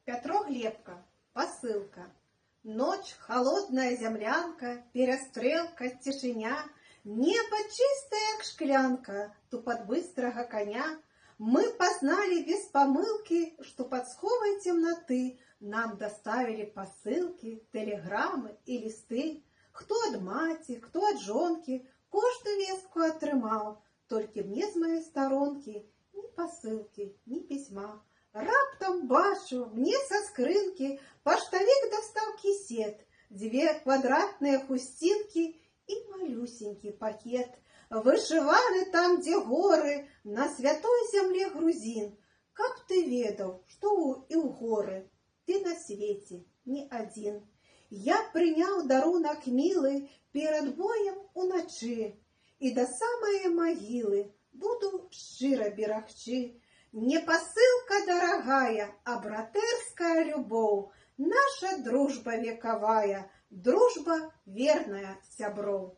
Петро Глебко. Посылка. Ночь, холодная землянка, перестрелка, тишиня, небо чистое, як шклянка, тупот быстрого коня. Мы познали без помылки, что под сховой темноты нам доставили посылки, телеграммы и листы. Кто от маті, кто от жонки, кожну вестку отрымал, только мне з моей сторонки ни посылки, ни письма. Раптом бачу, мне со скрынки поштовик достал кисет, 2 квадратные хустинки и малюсенький пакет. Вышиваны там, где горы, на святой земле грузин. Как ты ведал, что и у горы, ты на свете не один. Я принял дарунок милый перед боем уночи, и до самой могилы буду широ берагчи. Не посылка дорогая, а братерская любовь, наша дружба вековая, дружба верная сябров.